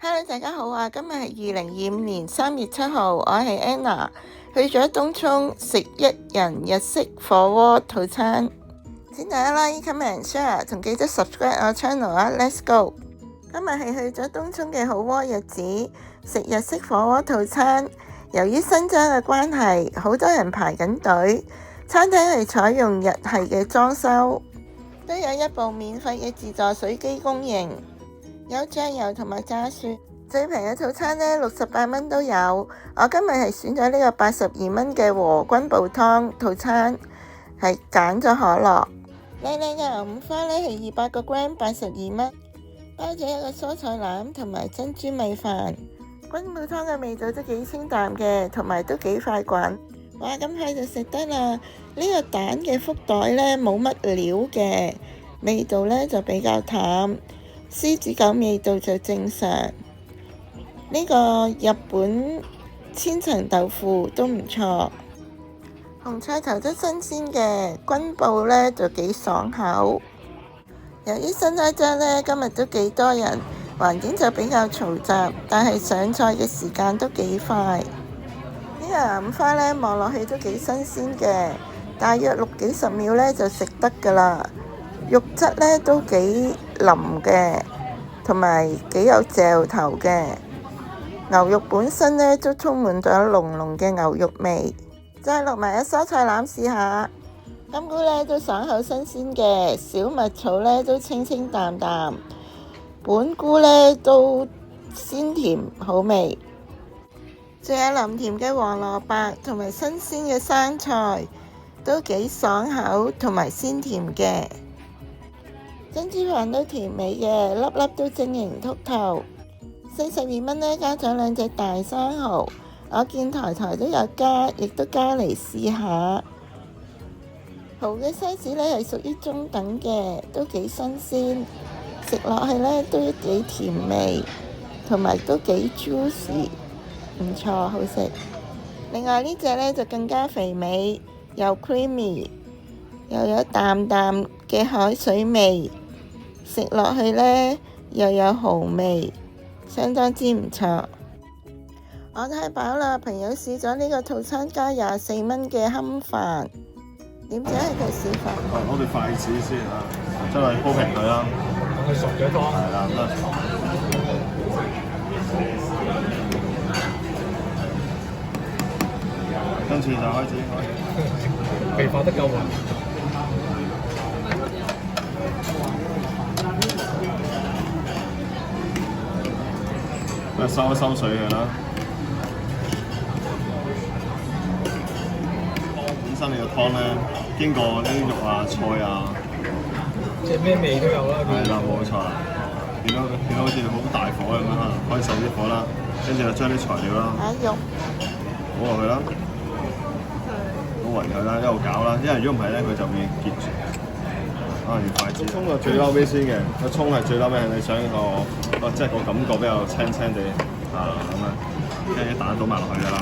Hello，大家好啊！今日係2025年3月7號，我係 Anna，去咗東涌食1人日式火鍋套餐。請大家 like、comment、share， 同記得 subscribe 我 channel 啊 ！Let's go！ 今日係去咗東涌嘅好鍋日子，食日式火鍋套餐。由於新裝嘅關係，好多人排緊隊。餐廳係採用日系嘅裝修，都有一部免費嘅自助水機供應。有醬油同埋炸薯，最平嘅套餐呢，68蚊都有。我今日係選咗呢個82蚊嘅和君煲湯套餐，係揀咗可樂。靚靚嘅牛五花呢係200個 gram 82蚊，包咗一個蔬菜籃同埋珍珠米飯。君煲湯嘅味道都幾清淡嘅，同埋都幾快滾。哇，咁快就食得啦！呢個蛋嘅福袋呢冇乜料嘅，味道呢就比較淡。獅子狗味道就正常，呢個日本千層豆腐都唔錯，紅菜頭都新鮮嘅，君煲呢就幾爽口。由於新開張呢，今日都幾多人，環境就比較嘈雜，但係上菜嘅時間都幾快。呢個牛五花呢，望落去都幾新鮮嘅，大約60幾十秒呢就食得㗎啦。肉質呢都幾腍嘅，同埋幾有嚼頭嘅。牛肉本身呢都充滿咗濃濃嘅牛肉味。再落埋一蔬菜籃試下，金菇呢都爽口新鮮嘅，小麥草呢都清清淡淡，本菇呢都鮮甜好味。仲有腍甜嘅黃蘿蔔同埋新鮮嘅生菜，都幾爽口同埋鮮甜嘅。珍珠飯都甜美嘅，粒粒都晶瑩剔透。42蚊呢，加咗2隻大生蠔，我見台都有加，亦都加嚟試下。蠔嘅 size 呢係屬於中等嘅，都幾新鮮，食落去呢都幾甜味，同埋都幾 juicy， 唔錯，好食。另外呢隻呢就更加肥美，又 creamy， 又有淡淡嘅海水味。食落去呢，又有蠔味，相當之唔錯。我太飽啦，朋友試咗呢個套餐加24蚊嘅堪飯，點知係佢試飯。攞對筷子先啊，真係鋪平佢啦。等佢熟咗湯。係啦，得。跟住就開始。未放得夠喎。收一收水嘅啦。本身你個湯咧，經過啲肉啊、菜啊，即係咩味都有啦。係啦，冇錯。見到好似好大火咁樣嚇，可以受啲火啦。跟住就將啲材料啦，肉倒落去啦，倒勻佢啦，一路攪啦。因為如果唔係咧，佢就會結住。用筷子。葱就最嬲尾先嘅，個葱係最嬲尾，係你想即係個感覺比較青青地啊咁樣，跟住啲蛋倒埋落去㗎啦。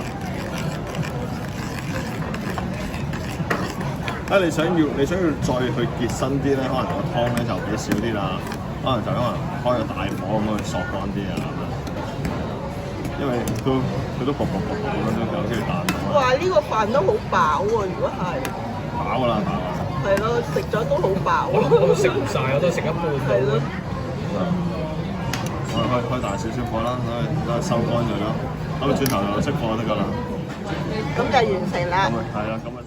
你想要再去結身啲咧，可能個湯咧就俾少啲啦，可能就開個大火咁樣去索乾啲啊咁樣，因為佢都薄咁樣都有啲蛋咁。哇！呢個飯都好飽喎，如果係飽㗎啦，飽啦。係咯，食咗都好飽。我食唔晒，我都食一半。係咯。我哋開大少少火啦，等佢收乾咗咯，咁轉頭就熄火得㗎啦。咁就完成啦。係啦，咁啊。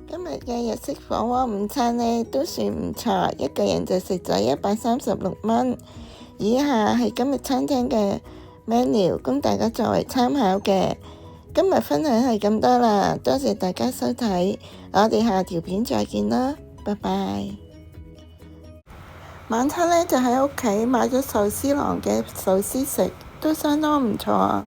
今日嘅日式火鍋午餐呢都算唔錯，一個人就食咗136蚊。以下係今日餐廳嘅 menu， 供大家作為參考嘅。今日分享係咁多啦，多謝大家收睇，我哋下條片再見啦，拜拜。晚餐呢就喺屋企買咗壽司郎嘅壽司食，都相當唔錯。